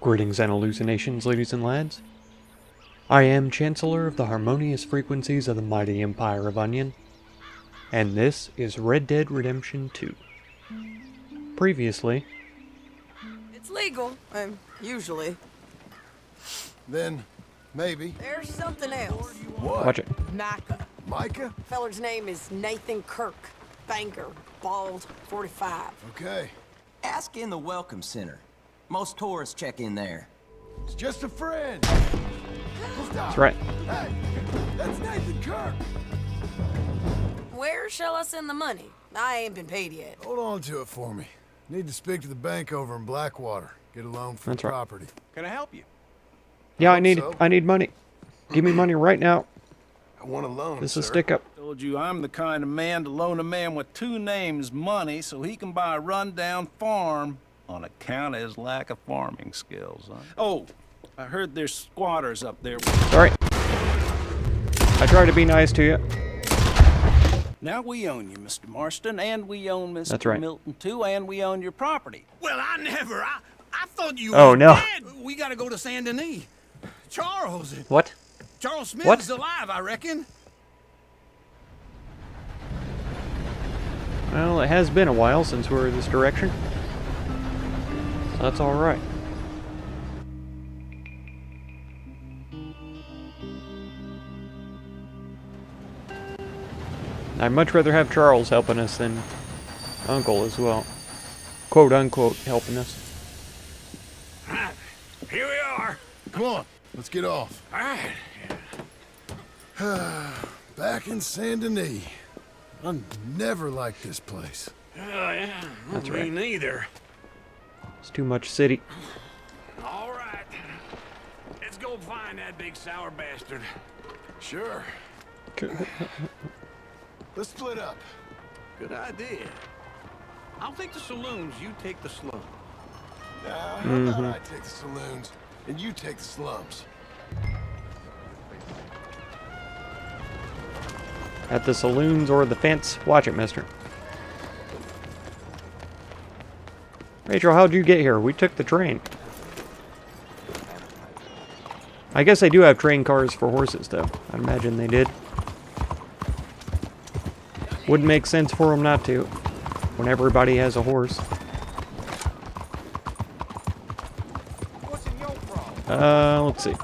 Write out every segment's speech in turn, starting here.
Greetings and hallucinations, ladies and lads. I am Chancellor of the harmonious frequencies of the mighty Empire of Onion, and this is Red Dead Redemption 2. Previously... It's legal, usually. Then, maybe. There's something else. What? Watch it. Micah. Micah? Feller's name is Nathan Kirk. Banker. Bald. 45. Okay. Ask in the Welcome Center. Most tourists check in there. It's just a friend. That's right. Hey, that's Nathan Kirk. Where shall I send the money? I ain't been paid yet. Hold on to it for me. Need to speak to the bank over in Blackwater. Get a loan for That's the right. property. Can I help you? Yeah, I so. need money. Give me money right now. I want a loan, This sir. is stick up. Told you I'm the kind of man to loan a man with two names money so he can buy a rundown farm on account of his lack of farming skills. Huh? Oh, I heard there's squatters up there. Sorry. I try to be nice to you. Now we own you, Mr. Marston, and we own Mr. That's right. Milton too, and we own your property. Well, I thought you Oh, were no. dead. We gotta go to Saint Denis. Charles What? Smith What? is alive, I reckon. Well, it has been a while since we were this direction. So that's alright. I'd much rather have Charles helping us than Uncle as well. Quote unquote helping us. Here we are. Come on, let's get off. All right. Back in Saint Denis. I never liked this place. Oh, yeah. That's Me right. neither. It's too much city. All right. Let's go find that big sour bastard. Sure. Let's split up. Good idea. I'll take the saloons. You take the slums. How about I take the saloons and you take the slums? At the saloons or the fence. Watch it, mister. Rachel, how'd you get here? We took the train. I guess they do have train cars for horses, though. I'd imagine they did. Wouldn't make sense for them not to, when everybody has a horse. Let's see.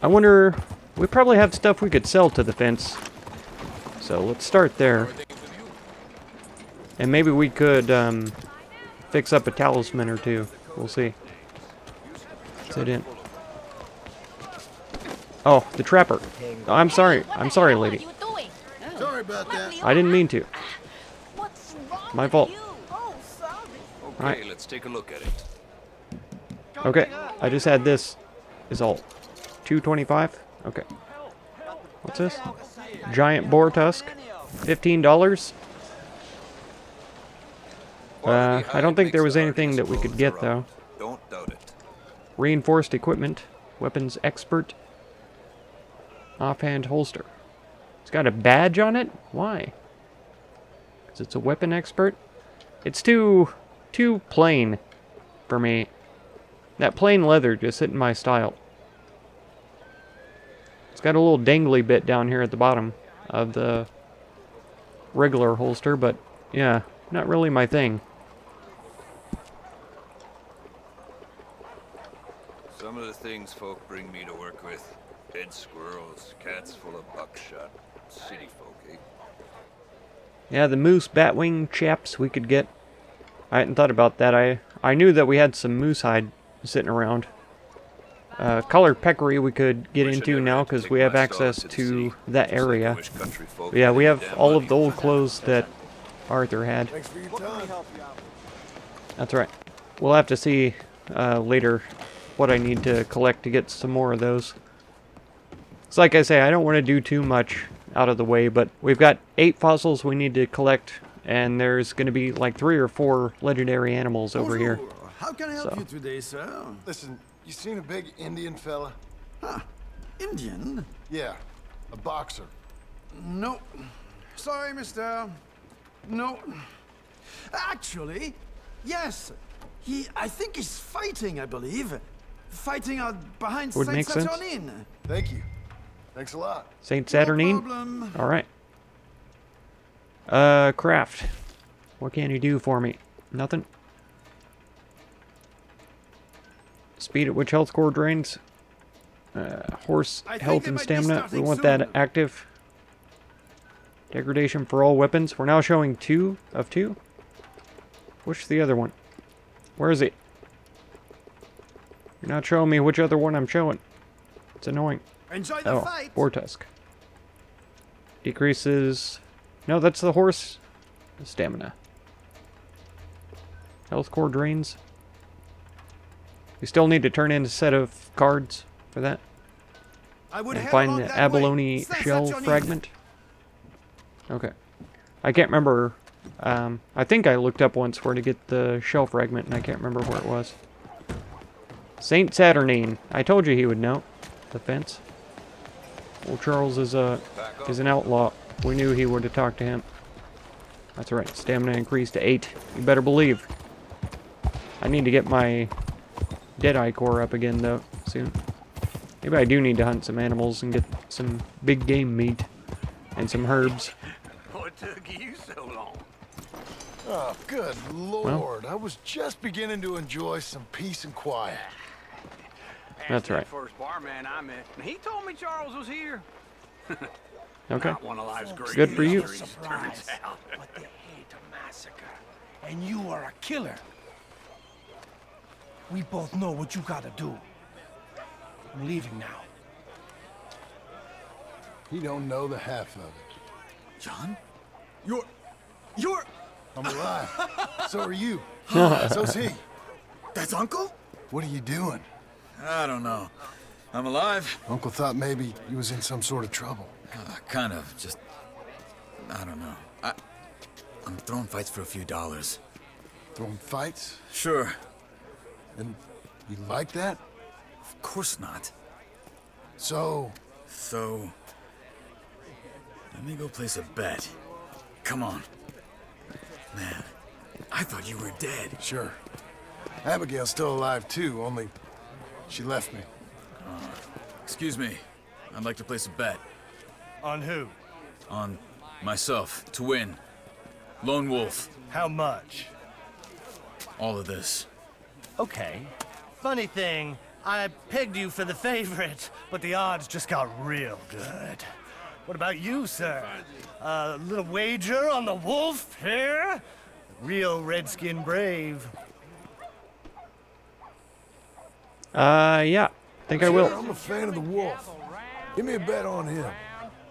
I wonder... We probably have stuff we could sell to the fence. So let's start there. And maybe we could fix up a talisman or two. We'll see. Sit in. Oh, the trapper. Oh, I'm sorry. I'm sorry, lady. Sorry about that. I didn't mean to. My fault. Okay, Right. let's take a look at it. Okay, I just had this. Is all. 225? Okay. What's this? Giant boar tusk. $15. I don't think there was anything that we could get, though. Don't doubt it. Reinforced equipment. Weapons expert. Offhand holster. It's got a badge on it? Why? Because it's a weapon expert? It's too plain for me. That plain leather just isn't my style. It's got a little dangly bit down here at the bottom of the regular holster, but yeah, not really my thing. Some of the things folk bring me to work with. Dead squirrels, cats full of buckshot. City folk, eh? Yeah, the moose batwing chaps we could get. I hadn't thought about that. I knew that we had some moose hide sitting around. Colored peccary we could get into now because we have access to that area. But yeah, we have all of the old clothes that Arthur had. Thanks for your time. That's right. We'll have to see later what I need to collect to get some more of those. It's like I say, I don't want to do too much out of the way, but we've got 8 fossils we need to collect, and there's going to be like 3 or 4 legendary animals over here. Bonjour. How can I help you today, sir? Listen, you seen a big Indian fella? Huh. Indian? Yeah, a boxer. No. Sorry, mister. No. Actually, yes. I think he's fighting, I believe. Fighting out behind Would Saint make sense. Denis. Thank you. Thanks a lot. Saint No Saturnine? problem. Alright. Craft. What can you do for me? Nothing? Speed at which health score drains? Horse I think health they and might be stamina. We starting want that soon. active. Degradation for all weapons. We're now showing 2 of 2. Which the other one? Where is it? You're not showing me which other one I'm showing. It's annoying. Enjoy the Oh, fight. Vortusk. Decreases... No, that's the horse. Stamina. Health core drains. We still need to turn in a set of cards for that. I would And head find along the that abalone way. Saint shell Denis. fragment. Okay. I can't remember. I think I looked up once where to get the shell fragment, and I can't remember where it was. Saint Saturnine. I told you he would know. The fence. Old Charles is an outlaw. We knew he would have talked to him. That's right. Stamina increased to 8. You better believe. I need to get my Deadeye core up again, though, soon. Maybe I do need to hunt some animals and get some big game meat and some herbs. What took you so long? Oh, good Lord. I was just beginning to enjoy some peace and quiet. That's That right. first barman I met, and he told me Charles was here. Okay. Not one of life's great Good for you. mysteries, turns out. But they hate a massacre. And you are a killer. We both know what you gotta do. I'm leaving now. He don't know the half of it. John? You're... I'm alive. So are you. So's he. That's Uncle? What are you doing? I don't know. I'm alive. Uncle thought maybe you was in some sort of trouble. Kind of. Just... I don't know. I'm throwing fights for a few dollars. Throwing fights? Sure. And you like that? Of course not. So, So... let me go place a bet. Come on. Man, I thought you were dead. sure. Abigail's still alive too, only she left me. Excuse me. I'd like to place a bet. On who? On myself, to win. Lone Wolf. How much? All of this. Okay. Funny thing, I pegged you for the favorite, but the odds just got real good. What about you, sir? A little wager on the wolf here? Real redskin brave. Yeah. Think I will. I'm a fan of the wolf. Give me a bet on him.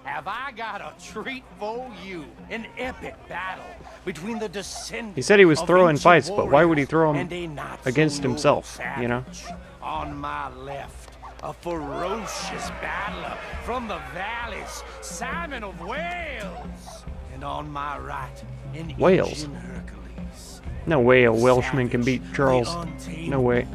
Have I got a treat for you? An epic battle between the descendants. He said he was of throwing ancient fights, but why would he throw 'em warriors and a not so against noble himself, you know? savage. On my left, a ferocious battler from the valleys, Simon of Wales. And on my right, an Wales? Indian Hercules. No way a Welshman can beat Charles. No way.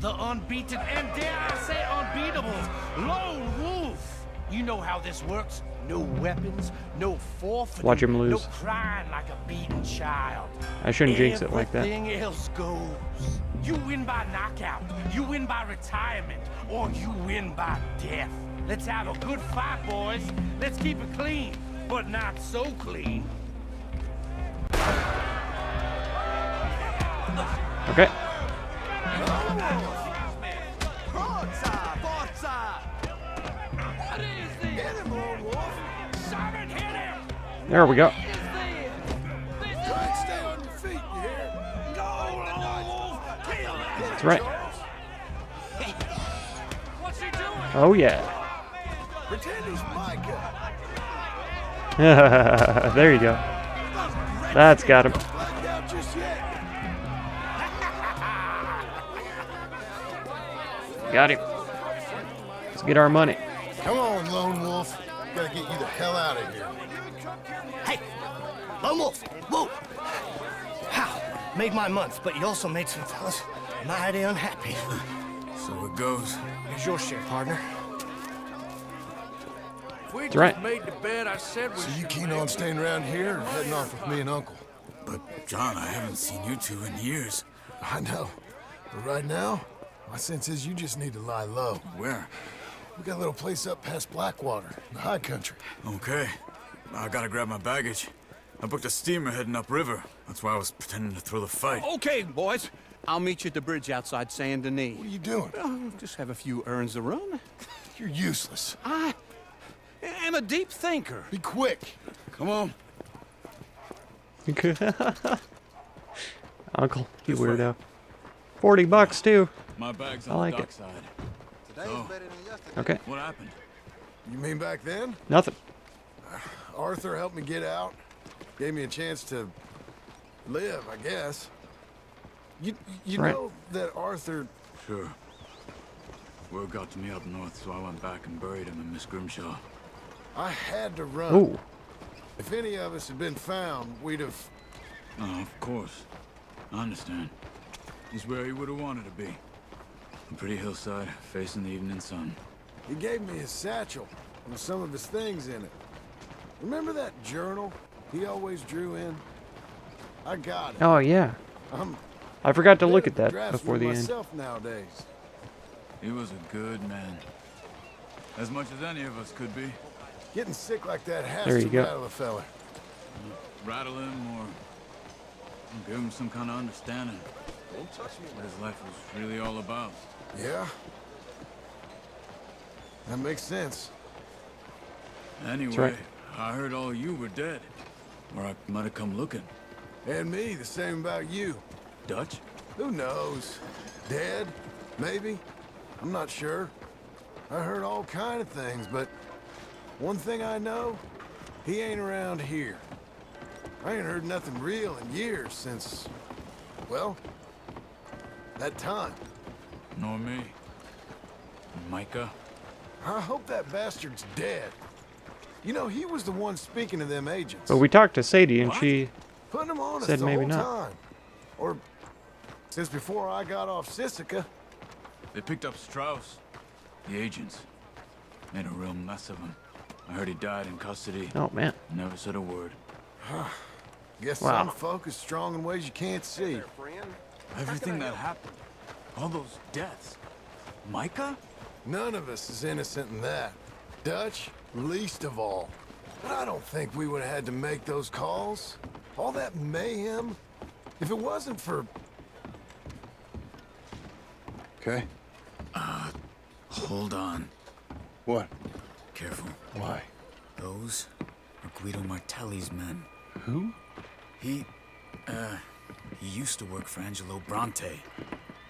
The unbeaten and dare I say unbeatable Lone Wolf. You know how this works. No weapons, no forfeiting. Watch him lose. No crying like a beaten child. I shouldn't jinx it like that. Everything else goes. You win by knockout, you win by retirement, or you win by death. Let's have a good fight, boys. Let's keep it clean, but not so clean. Okay. There we go. Try and stay on your feet, you hear? That's right. Oh yeah. Pretend he's Micah. There you go. That's got him. Blacked out just yet. Got him. Let's get our money. Come on, Lone Wolf. Gotta get you the hell out of here. Hey, Lone Wolf, whoa! How? Made my month, but you also made some fellas mighty unhappy. So it goes. Here's your share, partner. That's right. Made the bed I said we So you keen on staying around here or heading off with me and Uncle? But, John, I haven't seen you two in years. I know. But right now, my sense is you just need to lie low. Where? We got a little place up past Blackwater, in the high country. Okay. I gotta grab my baggage. I booked a steamer heading upriver. That's why I was pretending to throw the fight. Okay, boys. I'll meet you at the bridge outside Saint Denis. What are you doing? Oh, just have a few errands to run. You're useless. I am a deep thinker. Be quick. Come on. Uncle, you weirdo. $40 too. My bag's I on like the it. dockside. So, Okay, what happened? You mean back then? nothing. Arthur helped me get out. Gave me a chance to live, I guess. You Right. know that Arthur... Sure. Word got to me up north, so I went back and buried him in Miss Grimshaw. I had to run. Ooh, If any of us had been found, we'd have... Oh, of course. I understand. He's where he would have wanted to be. A pretty hillside, facing the evening sun. He gave me his satchel with some of his things in it. Remember that journal he always drew in? I got it. oh yeah. I'm I forgot to a look bit at that of a before the draftsman end. myself nowadays. He was a good man. As much as any of us could be. Getting sick like that has There to you go. rattle a fella. Rattle him or give him some kind of understanding. What his life was really all about. Yeah? That makes sense. Anyway, right. I heard all you were dead. Or I might have come looking. And me, the same about you. Dutch? Who knows? Dead? Maybe? I'm not sure. I heard all kind of things, but one thing I know, he ain't around here. I ain't heard nothing real in years since, well, that time. Nor me. Micah? I hope that bastard's dead. You know, he was the one speaking to them agents. But we talked to Sadie and What? she Putting them on us said the maybe whole not. time. Or since before I got off Sisika. They picked up Strauss. The agents. Made a real mess of him. I heard he died in custody. Oh man. Never said a word. Guess Wow. some folk is strong in ways you can't see. Everything that happened. All those deaths. Micah? None of us is innocent in that. Dutch, least of all. But I don't think we would have had to make those calls. All that mayhem. If it wasn't for... Okay. Hold on. What? Careful. Why? Those are Guido Martelli's men. Who? He used to work for Angelo Bronte.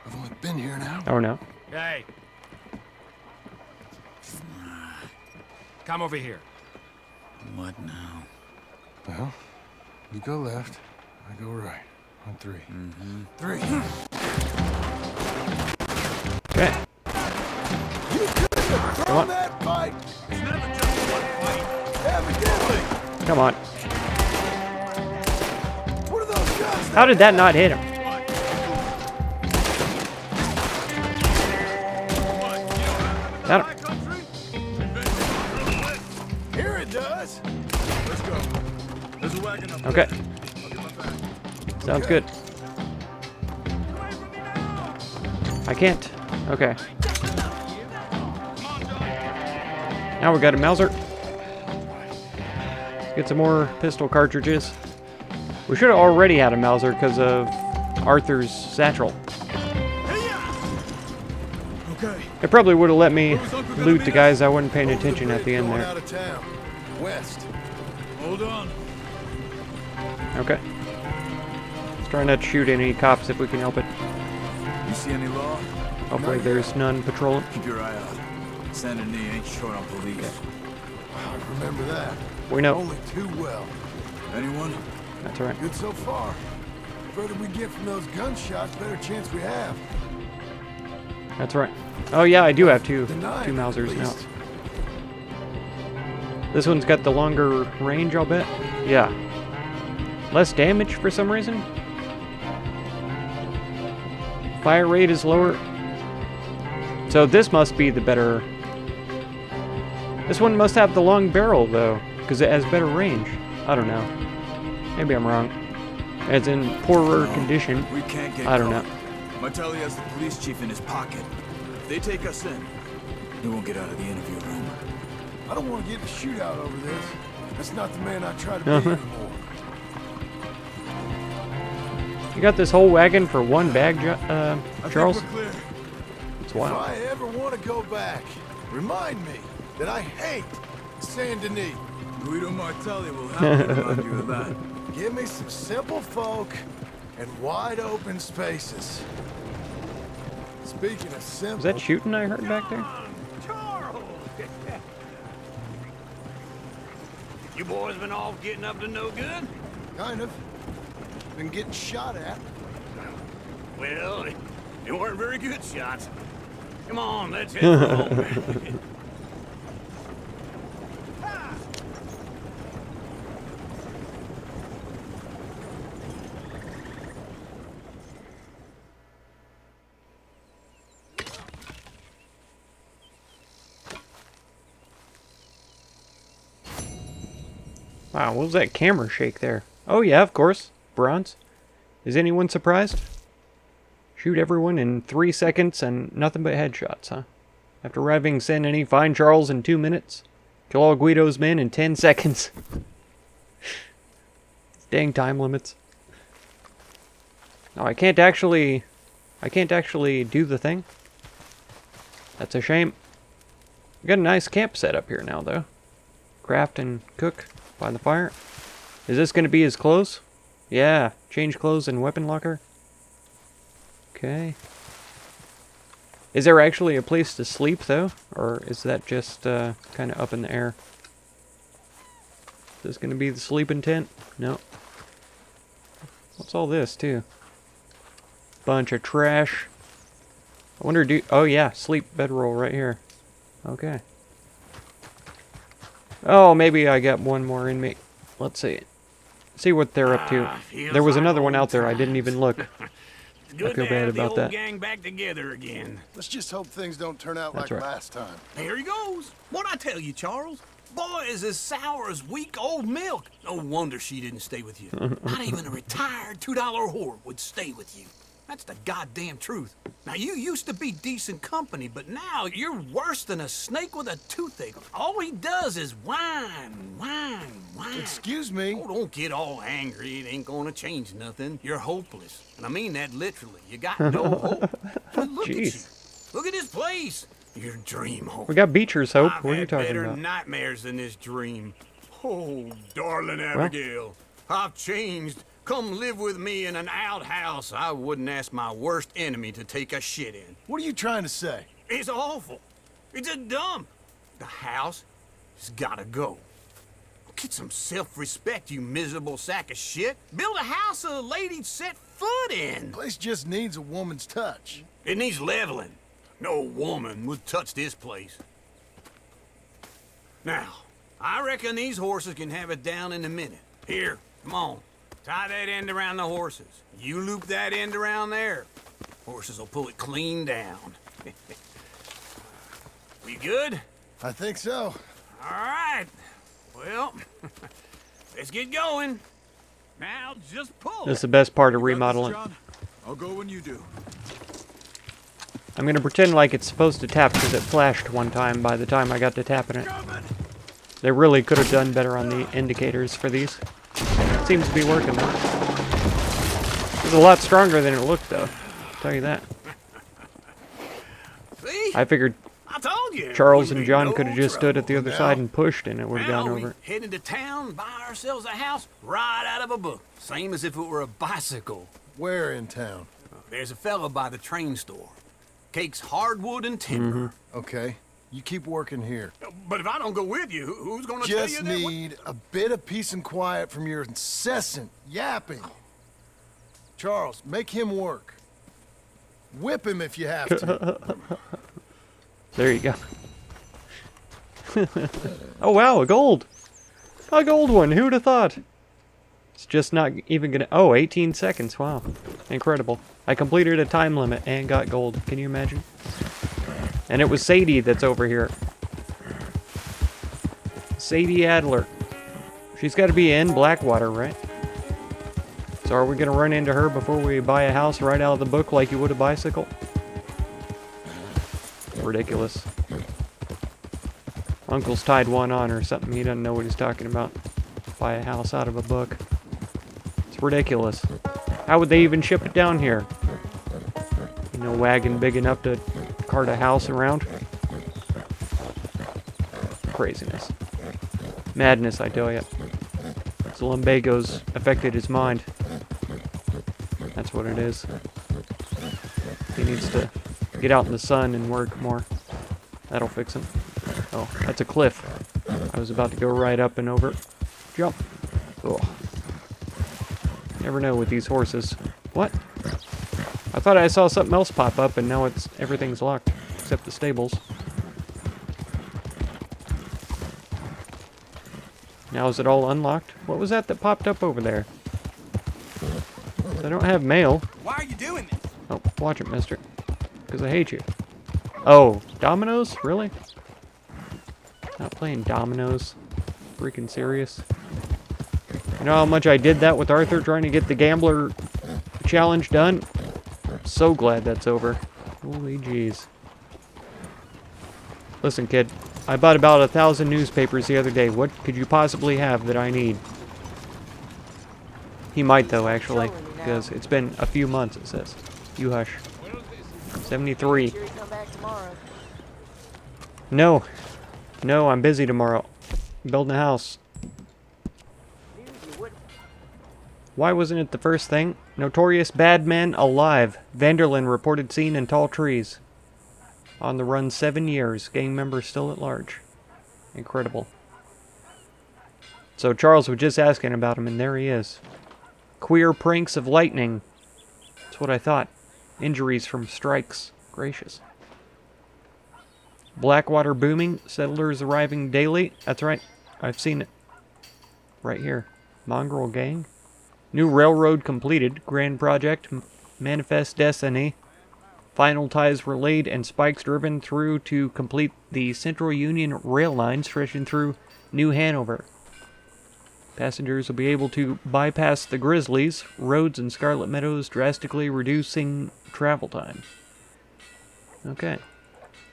I've only been here now. Oh no. Hey. Come over here. What now? Well, you go left, I go right. On three. Mm-hmm. 3. Okay. You could have Come thrown on. that fight! It's never just one fight. Evidently! Come on. What are those guns? How did that not hit him? Got him. Here it does! Let's go. There's a wagon up Okay. there. I'll get my bag. Sounds good. I can't. Okay. Now we got a Mauser. Let's get some more pistol cartridges. We should have already had a Mauser because of Arthur's satchel. Okay. It probably would have let me loot the guys I wasn't paying attention at the end Going there. out of town. West. Hold on. Okay. Let's try not to shoot any cops if we can help it. You see any law? Hopefully there's none patrolling. Keep your eye out. Saint Denis ain't short on police. I remember that. We know. Only too well. Anyone? That's all right. Good so far. The further we get from those gunshots, better chance we have. That's right. Oh yeah, I do have two Denied, Mausers at now. least. This one's got the longer range, I'll bet. Yeah. Less damage for some reason. Fire rate is lower. So this must be the better... This one must have the long barrel, though, because it has better range. I don't know. Maybe I'm wrong. It's in poorer condition. We can't get I don't caught. know. Martelli has the police chief in his pocket. If they take us in, he won't get out of the interview room. I don't want to get in a shootout over this. That's not the man I try to be anymore. You got this whole wagon for one bag, Charles? I think we're clear. It's wild. If I ever want to go back, remind me that I hate Saint Denis. Guido Martelli will have to remind you of that. Give me some simple folk and wide open spaces. Speaking of simple... Was that shooting I heard back there? Charles! You boys been all getting up to no good? Kind of. Been getting shot at. Well, they weren't very good shots. Come on, let's head for home. Wow, what was that camera shake there? Oh yeah, of course. Bronze. Is anyone surprised? Shoot everyone in 3 seconds and nothing but headshots, huh? After arriving in Saint Denis, find Charles in 2 minutes. Kill all Guido's men in 10 seconds. Dang time limits. No, I can't actually do the thing. That's a shame. We got a nice camp set up here now, though. Craft and cook by the fire. Is this going to be his clothes? Yeah, change clothes and weapon locker. Okay. Is there actually a place to sleep, though? Or is that just kind of up in the air? Is this going to be the sleeping tent? No. What's all this, too? Bunch of trash. I wonder, oh yeah, sleep bedroll right here. Okay. Oh, maybe I got one more in me. Let's see. See what they're up to. There was another one out there. I didn't even look. I feel bad about that. Gang back together again. Let's just hope things don't turn out That's like right. last time. Here he goes. What'd I tell you, Charles? Boy is as sour as week-old milk. No wonder she didn't stay with you. Not even a retired $2 whore would stay with you. That's the goddamn truth. Now, you used to be decent company, but now you're worse than a snake with a toothache. All he does is whine, whine, whine. Excuse me? Oh, don't get all angry. It ain't gonna change nothing. You're hopeless. And I mean that literally. You got no hope. But look at you. Jeez. Look at this place. Your dream home. We got Beecher's hope. I've What are you had talking better about? nightmares than this dream. Oh, darling Abigail. I've changed. Come live with me in an outhouse I wouldn't ask my worst enemy to take a shit in. What are you trying to say? It's awful. It's a dump. The house has gotta go. Get some self-respect, you miserable sack of shit. Build a house a lady'd set foot in. Place just needs a woman's touch. It needs leveling. No woman would touch this place. Now, I reckon these horses can have it down in a minute. Here, come on. Tie that end around the horses. You loop that end around there. Horses will pull it clean down. We good? I think so. All right. Well, let's get going. Now just pull. This is the best part of remodeling. I'll go when you do. I'm gonna pretend like it's supposed to tap because it flashed one time by the time I got to tapping it. They really could have done better on the indicators for these. Seems to be working though. It's a lot stronger than it looked though. I'll tell you that. See? I figured I told you. Charles Wouldn't and be John no could have just stood at the other Now- side and pushed and it would have Now gone we over. head into town, buy ourselves a house right out of a book. Same as if it were a bicycle. Where in town? There's a fella by the train store. Cakes hardwood and timber. Okay. You keep working here. But if I don't go with you, who's gonna tell you Just that? need a bit of peace and quiet from your incessant yapping. Charles, make him work. Whip him if you have to. There you go. Oh wow, a gold! A gold one, who'd have thought? It's just not even gonna... Oh, 18 seconds, wow. Incredible. I completed a time limit and got gold, can you imagine? And it was Sadie that's over here. Sadie Adler. She's gotta be in Blackwater, right? So are we going to run into her before we buy a house right out of the book like you would a bicycle? Ridiculous. Uncle's tied one on or something. He doesn't know what he's talking about. Buy a house out of a book. It's ridiculous. How would they even ship it down here? No wagon big enough to cart a house around? Craziness. Madness, I tell you. It's lumbago's affected his mind. That's what it is. He needs to get out in the sun and work more. That'll fix him. Oh, that's a cliff. I was about to go right up and over. Jump. Oh. Never know with these horses. What? I thought I saw something else pop up and now everything's locked. Except the stables. Now is it all unlocked? What was that popped up over there? I don't have mail. Why are you doing this? Oh, watch it, mister. Because I hate you. Oh, dominoes? Really? Not playing dominoes. Freaking serious. You know how much I did that with Arthur trying to get the gambler challenge done? So glad that's over. Holy jeez. Listen, kid. I bought about 1,000 newspapers the other day. What could you possibly have that I need? He might, though, actually. Because it's been a few months, it says. You hush. 73. No. No, I'm busy tomorrow. Building a house. Why wasn't it the first thing? Notorious bad man alive. Vanderlyn reported seen in tall trees. On the run 7 years. Gang member still at large. Incredible. So Charles was just asking about him, and there he is. Queer pranks of lightning. That's what I thought. Injuries from strikes. Gracious. Blackwater booming. Settlers arriving daily. That's right. I've seen it. Right here. Mongrel gang. New railroad completed. Grand project. Manifest destiny. Final ties were laid and spikes driven through to complete the Central Union rail line stretching through New Hanover. Passengers will be able to bypass the Grizzlies, roads in Scarlet Meadows, drastically reducing travel time. Okay.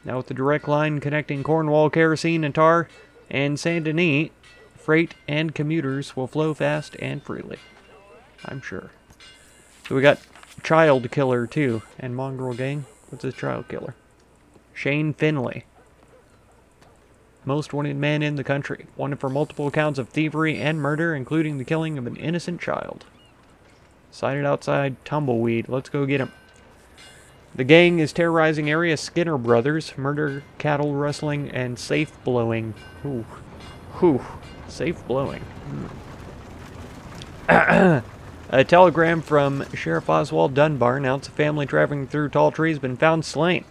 Now with the direct line connecting Cornwall, Kerosene, and Tar, and Saint Denis, freight and commuters will flow fast and freely. I'm sure. So we got Child Killer, too. And Mongrel Gang. What's this Child Killer? Shane Finley. Most wanted man in the country. Wanted for multiple counts of thievery and murder, including the killing of an innocent child. Sighted outside Tumbleweed. Let's go get him. The gang is terrorizing area Skinner Brothers. Murder, cattle rustling, and safe blowing. Ooh. Whew. Safe blowing. A telegram from Sheriff Oswald Dunbar announced a family traveling through tall trees has been found slain.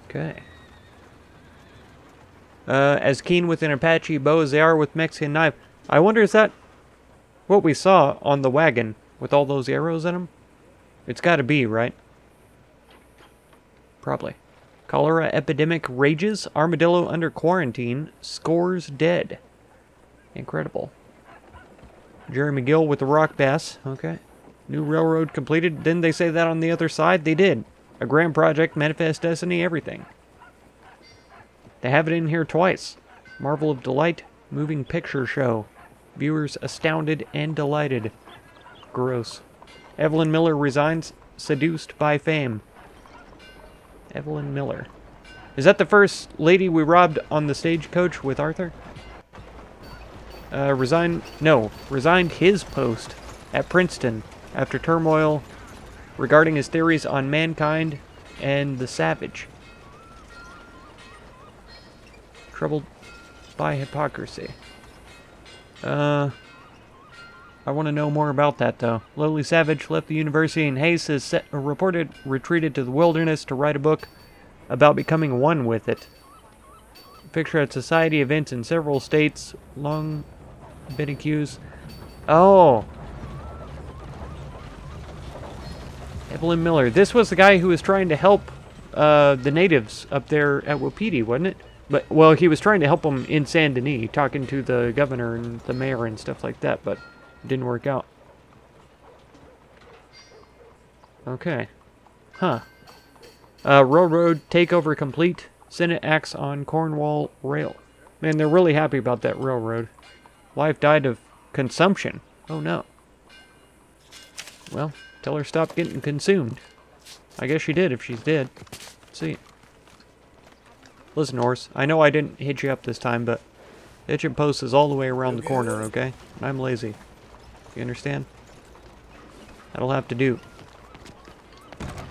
Okay. As keen with an Apache bow as they are with Mexican knife. I wonder, is that what we saw on the wagon with all those arrows in them? It's got to be, right? Probably. Cholera epidemic rages. Armadillo under quarantine. Scores dead. Incredible. Jerry McGill with the rock bass. Okay. New railroad completed. Didn't they say that on the other side? They did. A grand project, manifest destiny, everything. They have it in here twice. Marvel of Delight, moving picture show. Viewers astounded and delighted. Gross. Evelyn Miller resigns, seduced by fame. Evelyn Miller. Is that the first lady we robbed on the stagecoach with Arthur? Resigned his post at Princeton after turmoil regarding his theories on mankind and the savage. Troubled by hypocrisy. I want to know more about that, though. Lowly Savage left the university and Hayes has retreated to the wilderness to write a book about becoming one with it. Picture at society events in several states. Long been accused. Oh. Evelyn Miller. This was the guy who was trying to help the natives up there at Wapiti, wasn't it? But, well, he was trying to help them in Saint Denis, talking to the governor and the mayor and stuff like that, but it didn't work out. Okay. Huh. Railroad takeover complete. Senate acts on Cornwall rail. Man, they're really happy about that railroad. Wife died of consumption. Oh no. Well, tell her stop getting consumed. I guess she did if she's dead. Let's see. Listen, horse, I know I didn't hit you up this time, but the hitching post is all the way around the corner, okay? And I'm lazy. You understand? That'll have to do.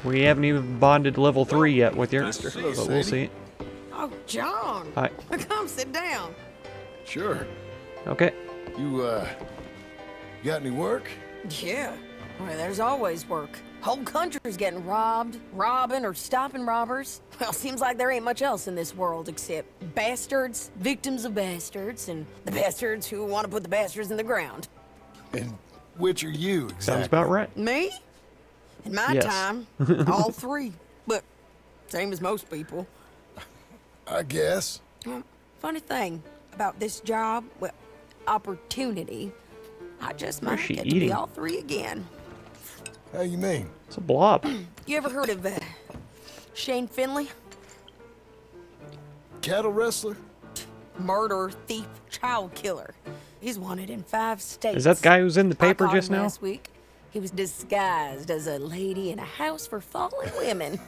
We haven't even bonded level 3 yet with you, but we'll see. Oh, John. Hi. Come sit down. Sure. Okay. You got any work? Yeah. Well, there's always work. Whole country's getting robbed, robbing, or stopping robbers. Well, seems like there ain't much else in this world except bastards, victims of bastards, and the bastards who want to put the bastards in the ground. And which are you exactly? Sounds about right. Me? In my Yes. time, all three. But same as most people. I guess. Well, funny thing about this job, well, opportunity, I just What is might she get to be eating? all three again. How you mean? It's a blob. You ever heard of Shane Finley? Cattle wrestler? Murderer, thief, child killer. He's wanted in 5 states. Is that the guy who's in the paper I caught just him now? last week. He was disguised as a lady in a house for fallen women.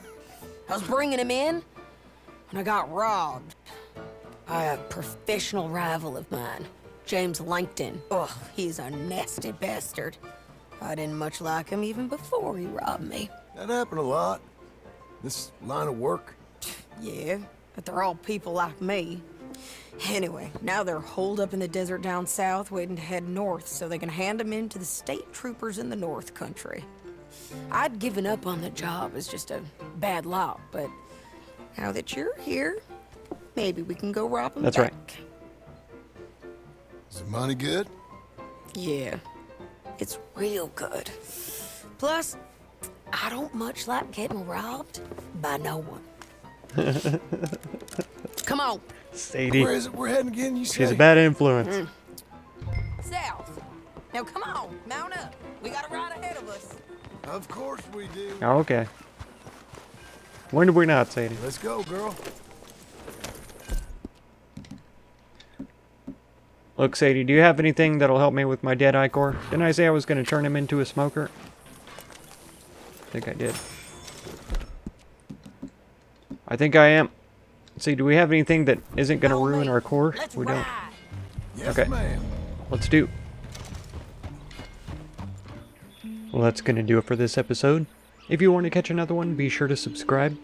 I was bringing him in, and I got robbed by a professional rival of mine, James Langton. Ugh, he's a nasty bastard. I didn't much like him even before he robbed me. That happened a lot. This line of work. Yeah, but they're all people like me. Anyway, now they're holed up in the desert down south, waiting to head north so they can hand them in to the state troopers in the north country. I'd given up on the job as just a bad lot, but now that you're here, maybe we can go rob them That's back. right. Is the money good? Yeah, it's real good. Plus, I don't much like getting robbed by no one. Come on. Sadie. Where is it we're heading again, you say? She's a bad influence. South. Now come on, mount up. We got a ride ahead of us. Of course we do. Oh, okay. When did we not, Sadie? Let's go, girl. Look, Sadie, do you have anything that'll help me with my dead Icor? Didn't I say I was going to turn him into a smoker? I think I did. I think I am. See, do we have anything that isn't going to ruin our core? Let's We don't. ride. Yes, Okay. ma'am. Let's do. Well, that's going to do it for this episode. If you want to catch another one, be sure to subscribe.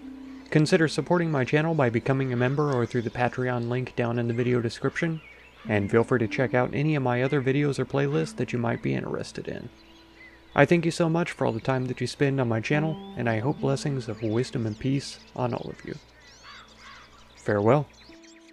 Consider supporting my channel by becoming a member or through the Patreon link down in the video description. And feel free to check out any of my other videos or playlists that you might be interested in. I thank you so much for all the time that you spend on my channel, and I hope blessings of wisdom and peace on all of you. Farewell.